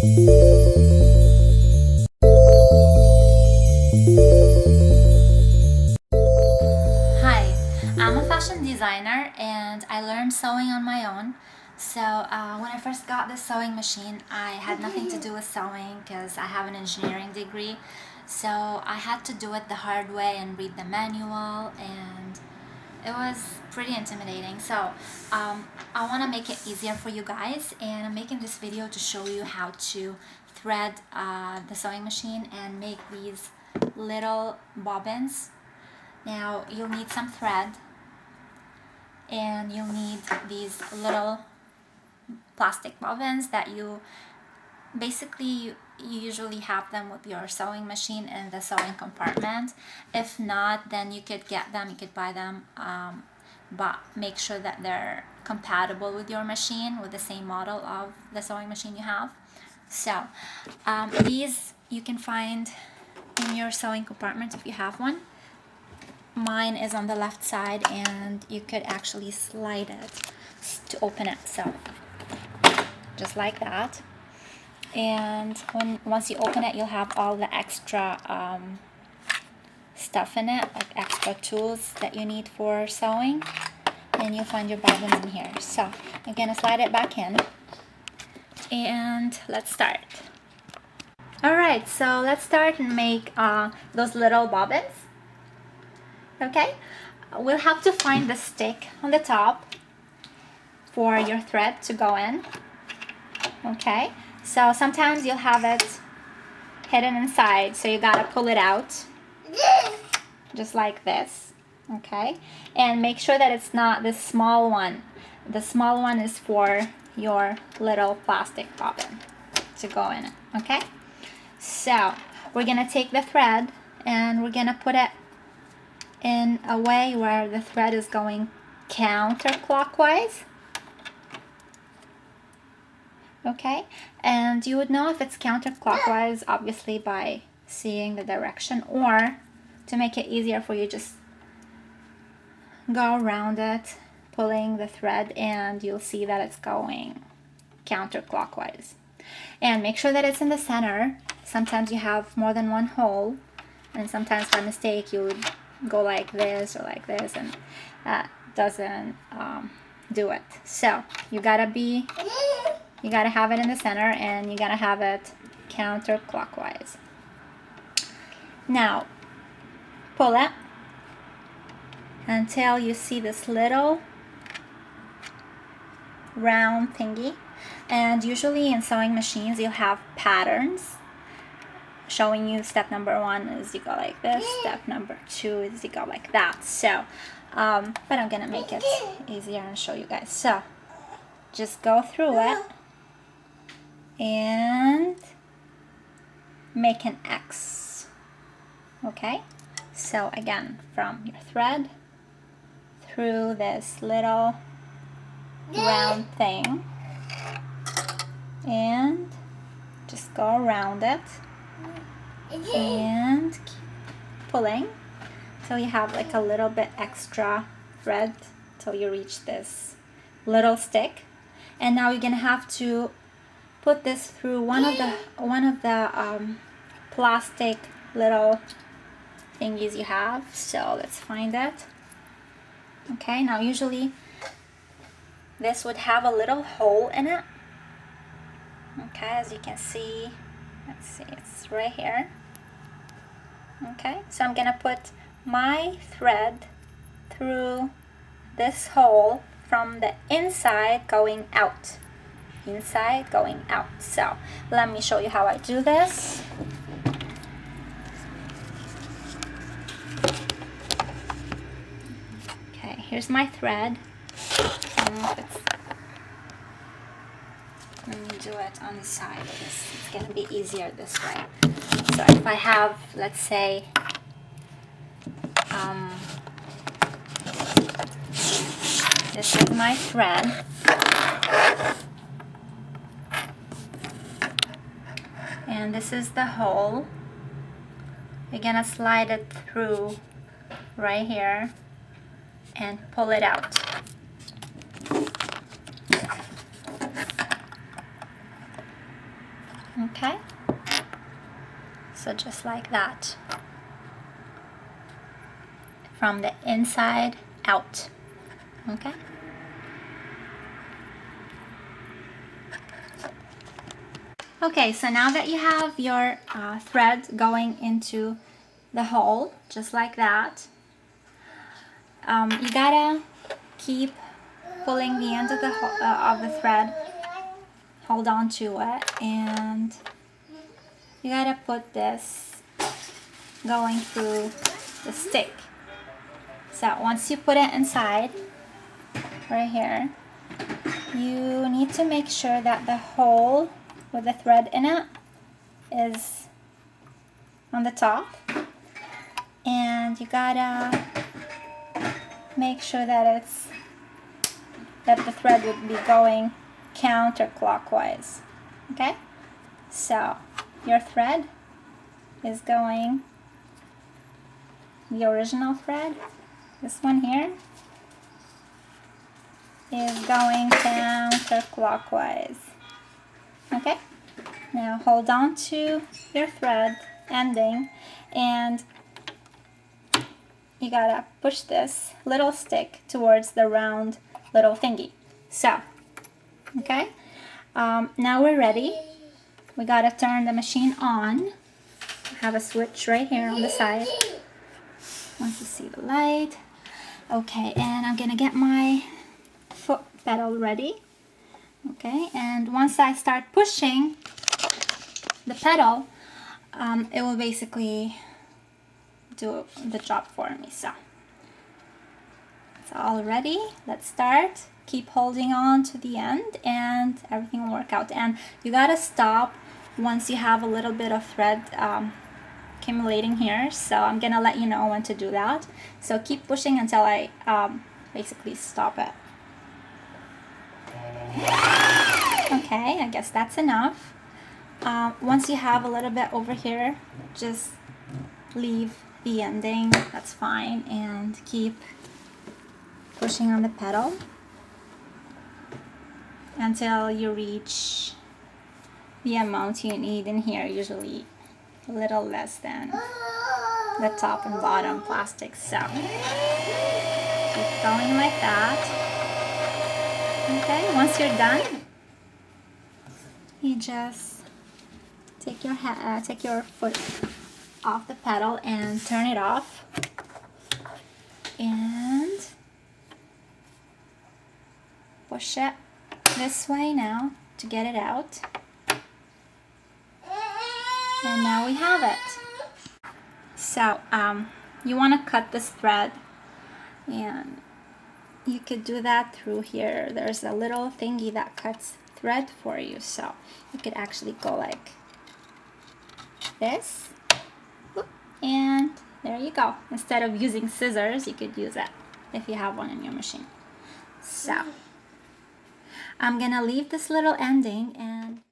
Hi, I'm a fashion designer and I learned sewing on my own. So when I first got this sewing machine, I had nothing to do with sewing because I have an engineering degree. So I had to do it the hard way and read the manual, and it was pretty intimidating. So I want to make it easier for you guys, and I'm making this video to show you how to thread the sewing machine and make these little bobbins. Now you'll need some thread, and you'll need these little plastic bobbins that you usually have them with your sewing machine in the sewing compartment. If not, then you could buy them, but make sure that they're compatible with your machine, with the same model of the sewing machine you have. So these you can find in your sewing compartment if you have one. Mine is on the left side, and you could actually slide it to open it, so just like that. And once you open it, you'll have all the extra stuff in it, like extra tools that you need for sewing, and you'll find your bobbins in here. So I'm gonna slide it back in, and let's start. Alright, so let's start and make those little bobbins. Okay, we'll have to find the stick on the top for your thread to go in. Okay, so sometimes you'll have it hidden inside, so you gotta pull it out just like this. Okay, and make sure that it's not the small one. The small one is for your little plastic bobbin to go in it. Okay, so we're gonna take the thread and we're gonna put it in a way where the thread is going counterclockwise. Okay, and you would know if it's counterclockwise obviously by seeing the direction, or to make it easier for you, just go around it pulling the thread and you'll see that it's going counterclockwise. And make sure that it's in the center. Sometimes you have more than one hole, and sometimes by mistake you would go like this or like this, and that doesn't do it. So you gotta have it in the center, and you gotta have it counterclockwise. Now pull it until you see this little round thingy, and usually in sewing machines you'll have patterns showing you step number 1 is you go like this, step number 2 is you go like that. So but I'm gonna make it easier and show you guys. So just go through it and make an X. Okay, so again, from your thread through this little round thing, and just go around it and keep pulling till you have like a little bit extra thread till you reach this little stick. And now you're gonna have to put this through one of the plastic little thingies you have. So let's find it. Okay, now usually this would have a little hole in it. Okay, as you can see, let's see, it's right here. Okay, so I'm gonna put my thread through this hole from the inside going out. Inside going out. So let me show you how I do this. Okay, here's my thread. Let me do it on the side of this. It's gonna be easier this way. So if I have, let's say, this is my thread, and this is the hole. You're gonna slide it through right here and pull it out. Okay, so just like that, from the inside out. Okay. Okay, so now that you have your thread going into the hole, just like that, you gotta keep pulling the end of the thread, hold on to it, and you gotta put this going through the stick. So once you put it inside, right here, you need to make sure that the hole with the thread in it is on the top, and you gotta make sure that the thread would be going counterclockwise. Okay, so your thread is going, the original thread, this one here, is going counterclockwise. Okay, now hold on to your thread ending, and you gotta push this little stick towards the round little thingy. So, okay, now we're ready. We gotta turn the machine on. I have a switch right here on the side. Once you see the light. Okay, and I'm gonna get my foot pedal ready. Okay, and once I start pushing the pedal, it will basically do the job for me. So it's all ready. Let's start. Keep holding on to the end and everything will work out. And you gotta stop once you have a little bit of thread accumulating here. So I'm gonna let you know when to do that. So keep pushing until I basically stop it. Okay, I guess that's enough. Once you have a little bit over here, just leave the ending, that's fine, and keep pushing on the pedal until you reach the amount you need in here, usually a little less than the top and bottom plastic. So keep going like that. Okay, once you're done, you just take your foot off the pedal and turn it off, and push it this way now to get it out. And now we have it. So you want to cut this thread, and you could do that through here. There's a little thingy that cuts thread for you, so you could actually go like this, and there you go. Instead of using scissors, you could use it if you have one in your machine. So I'm gonna leave this little ending, and